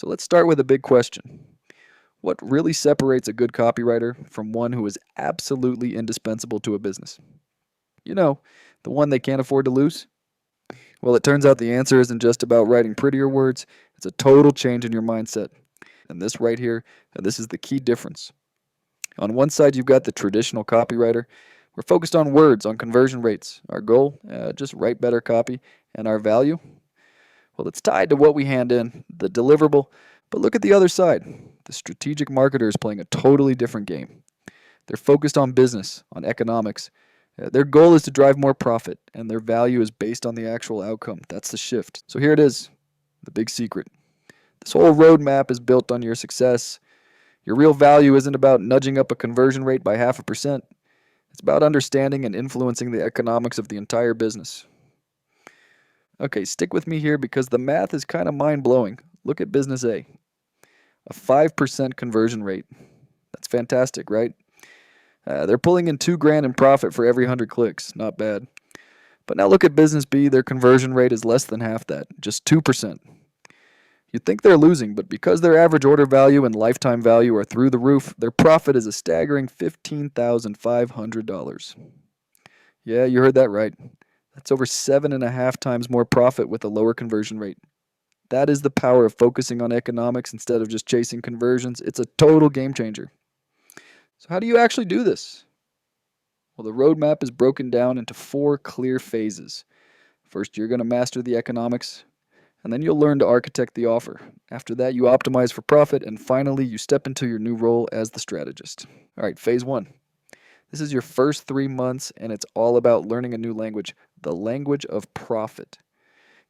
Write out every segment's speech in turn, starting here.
So let's start with a big question. What really separates a good copywriter from one who is absolutely indispensable to a business? You know, the one they can't afford to lose? Well, it turns out the answer isn't just about writing prettier words, it's a total change in your mindset. And this right here, this is the key difference. On one side, you've got the traditional copywriter. We're focused on words, on conversion rates. Our goal, just write better copy. And our value, well, it's tied to what we hand in, the deliverable. But look at the other side. The strategic marketer is playing a totally different game. They're focused on business, on economics. Their goal is to drive more profit, and their value is based on the actual outcome. That's the shift. So here it is, the big secret. This whole roadmap is built on your success. Your real value isn't about nudging up a conversion rate by 0.5%. It's about understanding and influencing the economics of the entire business. Okay, stick with me here because the math is kind of mind blowing. Look at business a 5% conversion rate. That's fantastic, right? They're pulling in 2 grand in profit for every 100 clicks. Not bad. But now look at business B. Their conversion rate is less than half that, just 2%. You'd think they're losing, but because their average order value and lifetime value are through the roof, their profit is a staggering $15,500. Yeah, you heard that right. That's over 7.5 times more profit with a lower conversion rate. That is the power of focusing on economics instead of just chasing conversions. It's a total game changer. So, how do you actually do this? Well, the roadmap is broken down into 4 clear phases. First, you're going to master the economics, and then you'll learn to architect the offer. After that, you optimize for profit, and finally, you step into your new role as the strategist. All right, phase 1. This is your first 3 months, and it's all about learning a new language, the language of profit.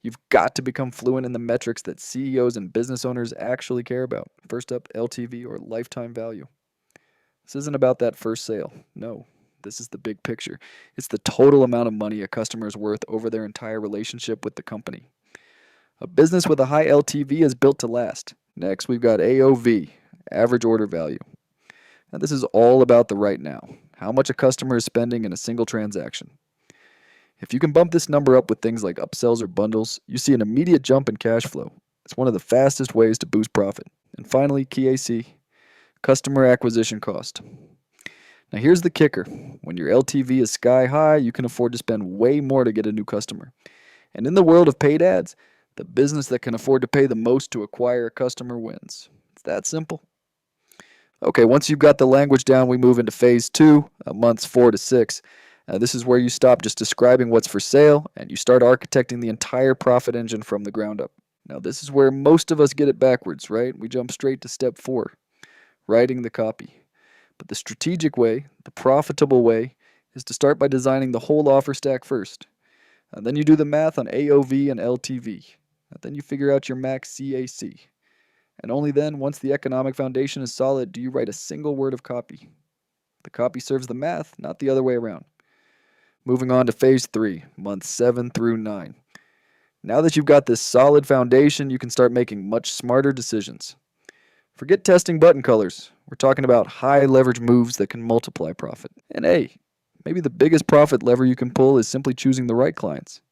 You've got to become fluent in the metrics that CEOs and business owners actually care about. First up, LTV or lifetime value. This isn't about that first sale. No, this is the big picture. It's the total amount of money a customer is worth over their entire relationship with the company. A business with a high LTV is built to last. Next, we've got AOV, average order value. Now, this is all about the right now, how much a customer is spending in a single transaction. If you can bump this number up with things like upsells or bundles, you see an immediate jump in cash flow. It's one of the fastest ways to boost profit. And finally, key AC, customer acquisition cost. Now here's the kicker. When your LTV is sky high, you can afford to spend way more to get a new customer. And in the world of paid ads, the business that can afford to pay the most to acquire a customer wins. It's that simple. Okay, once you've got the language down, we move into phase 2, months 4 to 6. This is where you stop just describing what's for sale and you start architecting the entire profit engine from the ground up. Now, this is where most of us get it backwards, right? We jump straight to step 4, writing the copy. But the strategic way, the profitable way, is to start by designing the whole offer stack first. Then you do the math on AOV and LTV. Then you figure out your max CAC. And only then, once the economic foundation is solid, do you write a single word of copy. The copy serves the math, not the other way around. Moving on to phase 3, months 7 through 9. Now that you've got this solid foundation, you can start making much smarter decisions. Forget testing button colors. We're talking about high leverage moves that can multiply profit. And hey, maybe the biggest profit lever you can pull is simply choosing the right clients.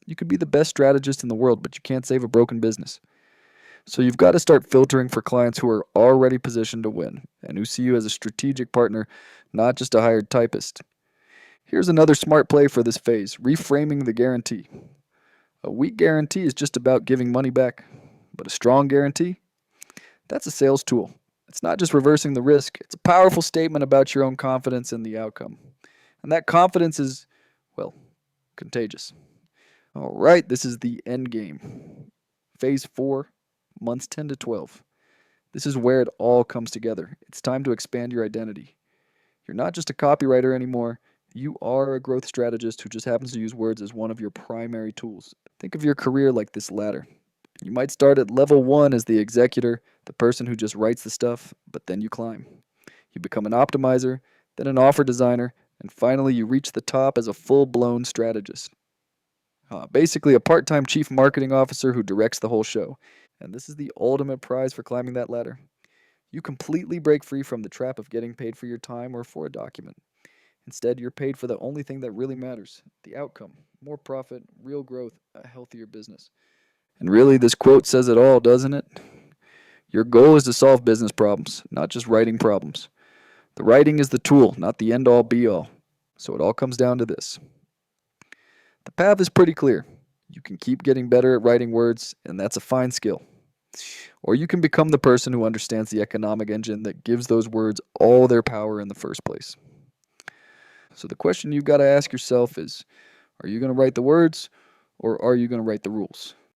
You could be the best strategist in the world, but you can't save a broken business. So you've got to start filtering for clients who are already positioned to win and who see you as a strategic partner, not just a hired typist. Here's another smart play for this phase, reframing the guarantee. A weak guarantee is just about giving money back, but a strong guarantee, that's a sales tool. It's not just reversing the risk, it's a powerful statement about your own confidence in the outcome. And that confidence is, well, contagious. All right, this is the end game. Phase 4, months 10 to 12. This is where it all comes together. It's time to expand your identity. You're not just a copywriter anymore. You are a growth strategist who just happens to use words as one of your primary tools. Think of your career like this ladder. You might start at level 1 as the executor, the person who just writes the stuff, but then you climb. You become an optimizer, then an offer designer, and finally you reach the top as a full-blown strategist. Basically a part-time chief marketing officer who directs the whole show. And this is the ultimate prize for climbing that ladder. You completely break free from the trap of getting paid for your time or for a document. Instead, you're paid for the only thing that really matters, the outcome. More profit, real growth, a healthier business. And really, this quote says it all, doesn't it? Your goal is to solve business problems, not just writing problems. The writing is the tool, not the end all be all. So it all comes down to this. The path is pretty clear. You can keep getting better at writing words, and that's a fine skill. Or you can become the person who understands the economic engine that gives those words all their power in the first place. So the question you've got to ask yourself is, are you going to write the words or are you going to write the rules?